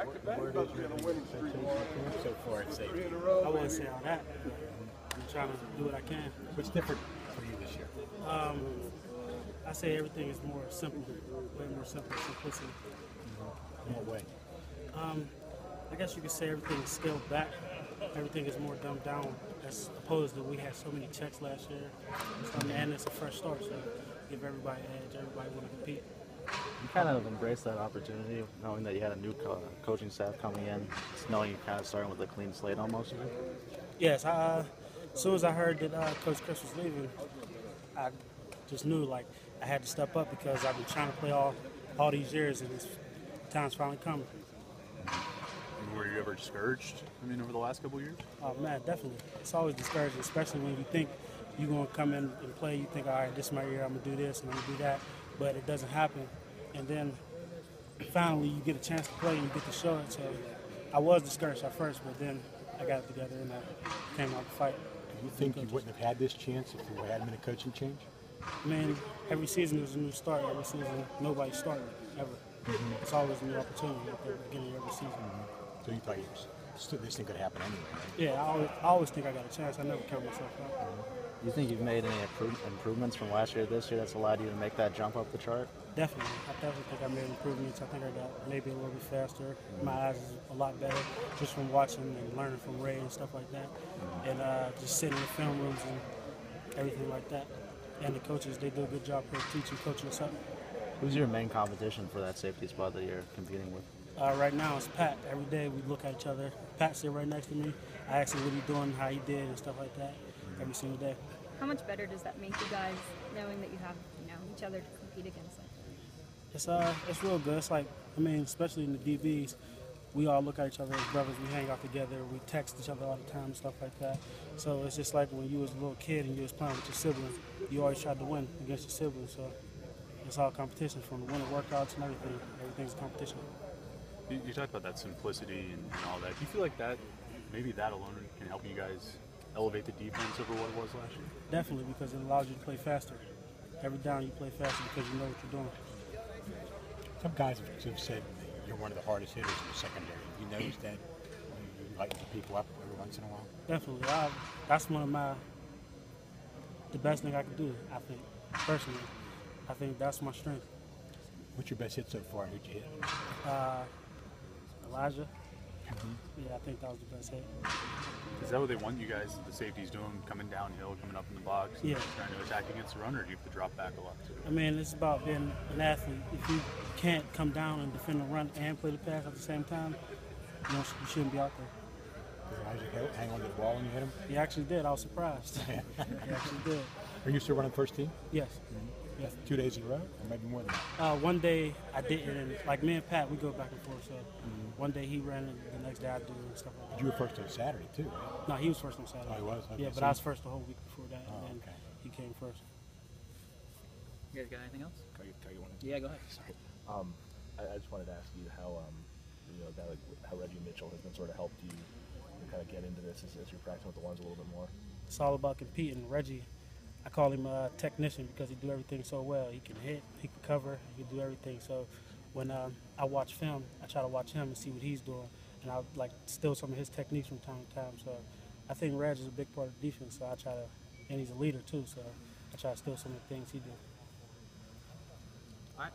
back-to-back. About to be on a winning streak So far, it's safe. I wouldn't say all that. I'm trying to do what I can. What's different for you this year? I say everything is more simple, way more simple, simplicity. In what way? I guess you could say everything is scaled back. Everything is more dumbed down as opposed to we had so many checks last year. And it's a fresh start, so give everybody an edge. Everybody want to compete. You kind of embraced that opportunity, knowing that you had a new coaching staff coming in, just knowing you kind of starting with a clean slate almost. Yes, as soon as I heard that Coach Chris was leaving, I just knew like I had to step up because I've been trying to play all these years, and it's time's finally coming. Were you ever discouraged, over the last couple of years? Oh, man, definitely. It's always discouraging, especially when you think you're going to come in and play. You think, all right, this is my year, I'm going to do this and I'm going to do that. But it doesn't happen. And then finally you get a chance to play and you get to show it. So I was discouraged at first, but then I got it together and I came out to fight. Do you think you wouldn't have had this chance if there hadn't been a coaching change? Every season is a new start. Every season, nobody's starting, ever. It's always a new opportunity at the beginning of every season. So you thought this thing could happen anyway, right? Yeah, I always think I got a chance. I never count myself out. Do you think you've made any improvements from last year to this year that's allowed you to make that jump up the chart? Definitely. I definitely think I made improvements. I think I got maybe a little bit faster. My eyes is a lot better just from watching and learning from Ray and stuff like that. And just sitting in the film rooms and everything like that. And the coaches, they do a good job here teaching, coaching us up. Who's your main competition for that safety spot that you're competing with? Right now it's Pat. Every day we look at each other. Pat sit right next to me. I ask him what he's doing, how he did, and stuff like that. Every single day. How much better does that make you guys, knowing that you have each other to compete against? It's real good. It's like especially in the DBs, we all look at each other as brothers. We hang out together. We text each other all the time and stuff like that. So it's just like when you was a little kid and you was playing with your siblings, you always tried to win against your siblings. So it's all competition from the winter workouts and everything. Everything's a competition. You talked about that simplicity and all that. Do you feel like maybe that alone can help you guys elevate the defense over what it was last year? Definitely, because it allows you to play faster. Every down you play faster because you know what you're doing. Some guys have said that you're one of the hardest hitters in the secondary. You notice that you lighten people up every once in a while? Definitely. That's one of the best thing I can do, I think, personally. I think that's my strength. What's your best hit so far? Who'd you hit? Elijah. Yeah, I think that was the best hit. Is that what they want you guys, the safeties, doing, coming downhill, coming up in the box, and trying to attack against the run, or do you have to drop back a lot too? It's about being an athlete. If you can't come down and defend the run and play the pass at the same time, you shouldn't be out there. Did Elijah hang on to the ball when you hit him? He actually did. I was surprised. He actually did. Are you still running first team? Yes. Yes. 2 days in a row, or maybe more than that? One day I didn't, and like me and Pat, we go back and forth. So one day he ran, and the next day I do, and stuff like that. You were first on Saturday too, right? No, he was first on Saturday. Oh, he was? Okay. Yeah, but I was first the whole week before that, and okay. he came first. You guys got anything else? Tell you one. Yeah, go ahead. Sorry. I just wanted to ask you how a guy like how Reggie Mitchell has been sort of helped you kind of get into this as you're practicing with the ones a little bit more. It's all about competing. Reggie, I call him a technician because he do everything so well. He can hit, he can cover, he can do everything. So when I watch film, I try to watch him and see what he's doing, and I like steal some of his techniques from time to time. So I think Reg is a big part of the defense. So I try to, and he's a leader too. So I try to steal some of the things he does. All right.